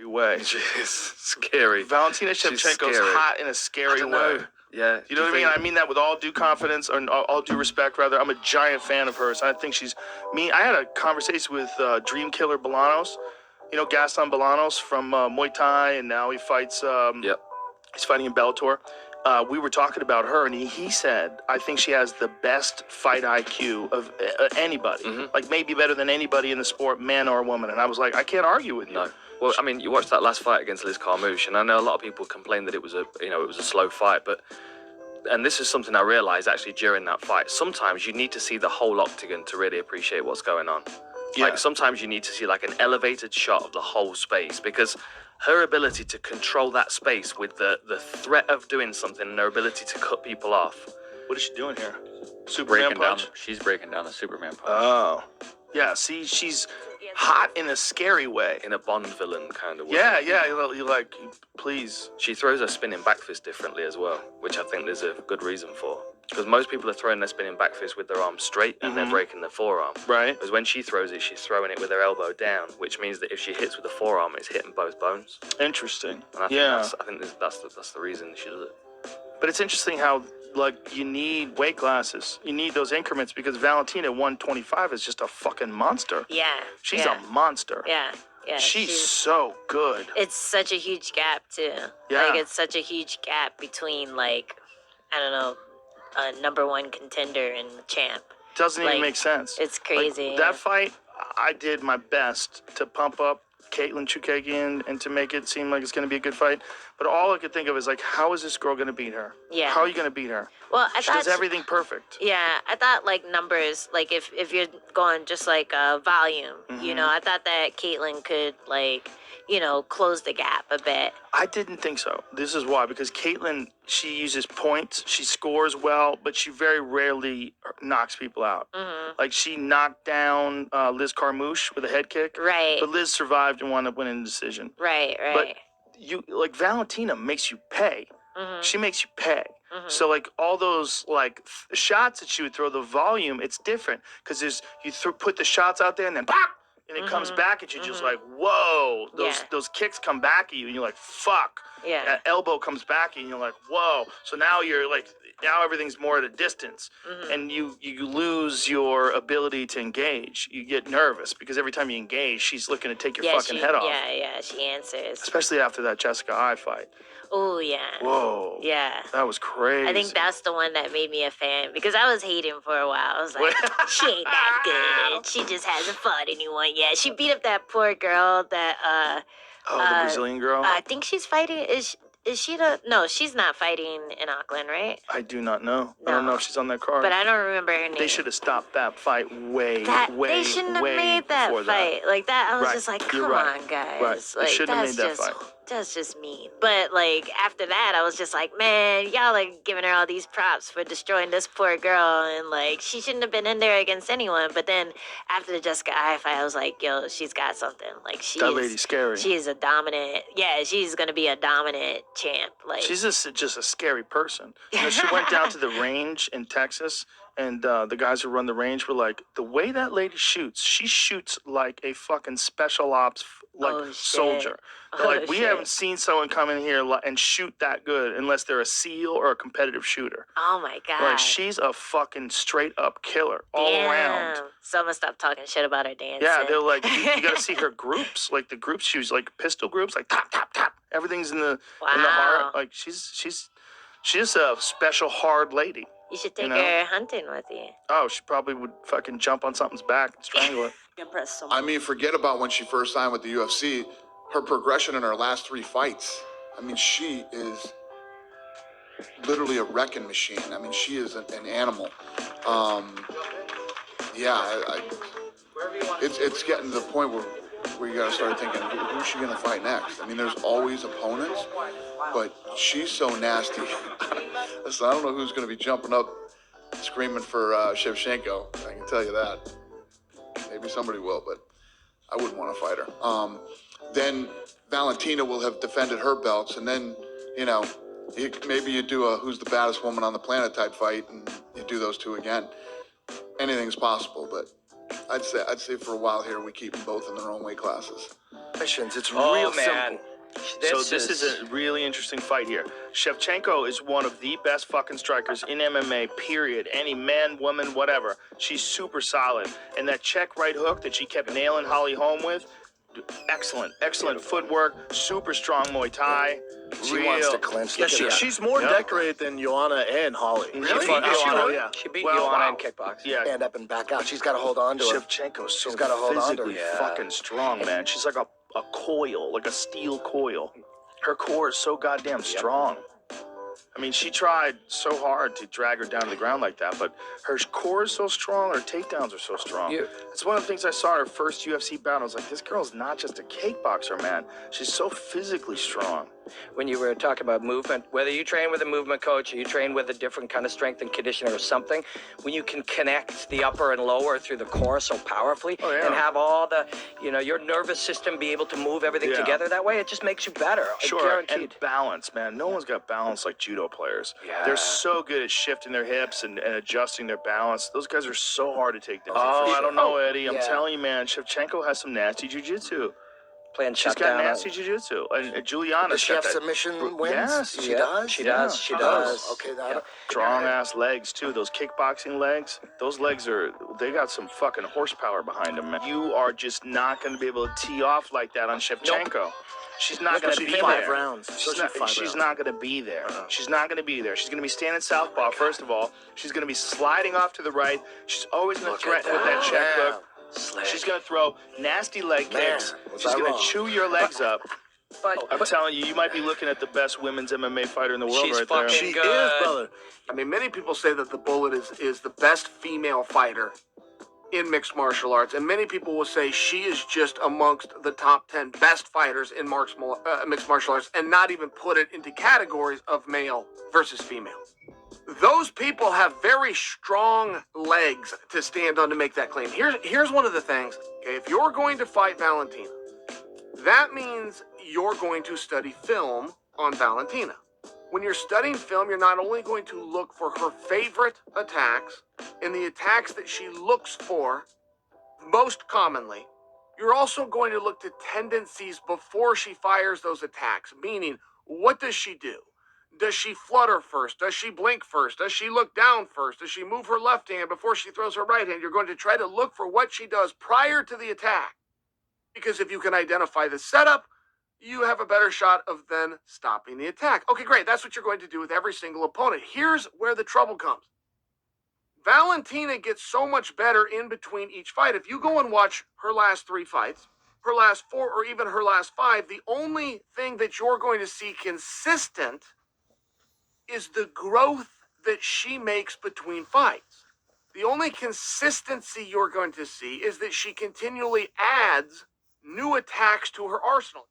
way. She's scary. Valentina Shevchenko's hot in a scary way. Yeah. You know what I mean? I mean that with all due confidence, or all due respect, rather. I'm a giant fan of hers. I think she's mean. I had a conversation with Dream Killer Bolanos. You know, Gaston Bolanos from Muay Thai, and now he fights. He's fighting in Bellator. We were talking about her, and he said, I think she has the best fight IQ of anybody. Like, maybe better than anybody in the sport, man or woman. And I was like, I can't argue with you. No. Well, I mean, you watched that last fight against Liz Carmouche, and I know a lot of people complained that it was a slow fight, and this is something I realized actually during that fight. Sometimes you need to see the whole octagon to really appreciate what's going on. Yeah. Like, sometimes you need to see like an elevated shot of the whole space, because her ability to control that space with the threat of doing something and her ability to cut people off. What is she doing here? Superman punch? She's breaking down the Superman punch. Oh. Yeah, see, she's hot in a scary way. In a Bond villain kind of way. Yeah, you're like, please. She throws her spinning back fist differently as well, which I think there's a good reason for. Because most people are throwing their spinning back fist with their arm straight and they're breaking their forearm. Right. Because when she throws it, she's throwing it with her elbow down, which means that if she hits with the forearm, it's hitting both bones. Interesting. And I think that's the reason she does it. But it's interesting how, like, you need weight classes. You need those increments, because Valentina 125 is just a fucking monster. Yeah. She's a monster. Yeah. Yeah. She's so good. It's such a huge gap, too. Yeah. Like, it's such a huge gap between, like, I don't know, a #1 contender and the champ. Doesn't even make sense. It's crazy. Like, that fight, I did my best to pump up Caitlin Chukagian and to make it seem like it's going to be a good fight. But all I could think of is, like, how is this girl going to beat her? Yeah. How are you going to beat her? Well, she does everything perfect. Yeah, I thought, like, numbers, like, if you're going just, like, volume, you know, I thought that Caitlin could, like, you know, close the gap a bit. I didn't think so. This is why, because Caitlin, she uses points, she scores well, but she very rarely knocks people out. Like, she knocked down Liz Carmouche with a head kick. Right. But Liz survived and wound up winning the decision. Right. But Valentina makes you pay. She makes you pay. So, like, all those, like, shots that she would throw, the volume, it's different. Because you put the shots out there and then pop! And it comes back at you, just like, whoa. Those kicks come back at you, and you're like, fuck. Yeah. That elbow comes back at you, and you're like, whoa. So now you're like, now everything's more at a distance. And you lose your ability to engage. You get nervous, because every time you engage, she's looking to take your fucking head off. Yeah, she answers. Especially after that Jessica I fight. Oh, yeah. Whoa. Yeah. That was crazy. I think that's the one that made me a fan, because I was hating for a while. I was like, she ain't that good. She just hasn't fought anyone yet. She beat up that poor girl that, the Brazilian girl? I think she's fighting, is she no, she's not fighting in Auckland, right? I do not know. No. I don't know if she's on that card. But I don't remember her name. They should have stopped that fight way They shouldn't have made that fight. Like, that, I was just like, come on, guys. Right. Like, they shouldn't have made that fight. That's just mean. But, like, after that, I was just like, man, y'all are giving her all these props for destroying this poor girl. And, like, she shouldn't have been in there against anyone. But then after the Jessica I fight, I was like, yo, she's got something. Like, that lady's scary. She is a dominant. Yeah, she's going to be a dominant champ. Like, she's just a scary person. You know, she went down to the range in Texas, and the guys who run the range were like, the way that lady shoots, she shoots like a fucking special ops soldier. Like, we haven't seen someone come in here and shoot that good unless they're a SEAL or a competitive shooter. Oh my god. Like, she's a fucking straight up killer all around. So I'm gonna stop talking shit about her dancing. Yeah, they're like, you gotta see her groups, like the groups she was, like pistol groups, like tap tap tap. Everything's in the heart. Like, she's a special hard lady. You should take her hunting with you. Oh, she probably would fucking jump on something's back and strangle it. I mean, forget about when she first signed with the UFC. Her progression in her last 3 fights. I mean, she is literally a wrecking machine. I mean, she is an animal. It's getting to the point where you gotta start thinking, who's she gonna fight next? I mean, there's always opponents, but she's so nasty. Listen, I don't know who's gonna be jumping up, screaming for Schevchenko. I can tell you that. Maybe somebody will, but I wouldn't want to fight her. Then Valentina will have defended her belts, and then, you know, maybe you do a who's the baddest woman on the planet type fight, and you do those two again. Anything's possible, but I'd say for a while here we keep them both in their own weight classes. Questions. It's Oh, real man. simple. This is a really interesting fight here. Shevchenko is one of the best fucking strikers in MMA, period. Any man, woman, whatever. She's super solid. And that check right hook that she kept nailing Holly Holm with, excellent footwork, super strong Muay Thai. She wants to clinch. Look at her. She's more decorated than Joanna and Holly. Really? She fought Is she Joanna, really? yeah. She beat Well, Joanna wow. in kickboxing. Yeah. Stand up and back out. She's got to hold on to her. Shevchenko's so She's gotta hold on to her. physically Yeah. fucking strong, man. She's like a coil, like a steel coil. Her core is so goddamn strong. I mean, she tried so hard to drag her down to the ground like that, but her core is so strong, her takedowns are so strong. It's one of the things I saw in her first UFC bout. I was like, this girl's not just a kickboxer, man. She's so physically strong. When you were talking about movement, whether you train with a movement coach or you train with a different kind of strength and conditioner or something, when you can connect the upper and lower through the core so powerfully and have all the, your nervous system be able to move everything together that way, it just makes you better. Sure, Guaranteed. and balance, man. No one's got balance like judo players. Yeah. They're so good at shifting their hips and adjusting their balance. Those guys are so hard to take down. Oh, I don't know, Eddie. I'm yeah. telling you, man. Shevchenko has some nasty jiu-jitsu. Playing She's shutdown. got nasty jiu-jitsu. And Juliana's Does she got have that submission wins? Yes. She does? She does. She Oh, does. okay, strong-ass legs, too. Those kickboxing legs, those legs they got some fucking horsepower behind them, man. You are just not going to be able to tee off like that on Shevchenko. She's not going to be there. 5 rounds. She's not going to be there. She's not going to be there. She's going to be standing southpaw, first of all. She's going to be sliding off to the right. She's always going to threaten with that check hook. She's going to throw nasty leg kicks. She's going to chew your legs up. I'm telling you, you might be looking at the best women's MMA fighter in the world She's right there. fucking She good. is, brother. I mean, many people say that the Bullet is the best female fighter in mixed martial arts, and many people will say she is just amongst the top 10 best fighters in mixed martial arts, and not even put it into categories of male versus female. Those people have very strong legs to stand on to make that claim. Here's one of the things. Okay, if you're going to fight Valentina, that means you're going to study film on Valentina. When you're studying film, you're not only going to look for her favorite attacks and the attacks that she looks for most commonly, you're also going to look to tendencies before she fires those attacks, meaning, what does she do? Does she flutter first? Does she blink first? Does she look down first? Does she move her left hand before she throws her right hand? You're going to try to look for what she does prior to the attack. Because if you can identify the setup, you have a better shot of then stopping the attack. Okay, great. That's what you're going to do with every single opponent. Here's where the trouble comes. Valentina gets so much better in between each fight. If you go and watch her last 3 fights, her last 4, or even her last 5, the only thing that you're going to see consistent is the growth that she makes between fights. The only consistency you're going to see is that she continually adds new attacks to her arsenal.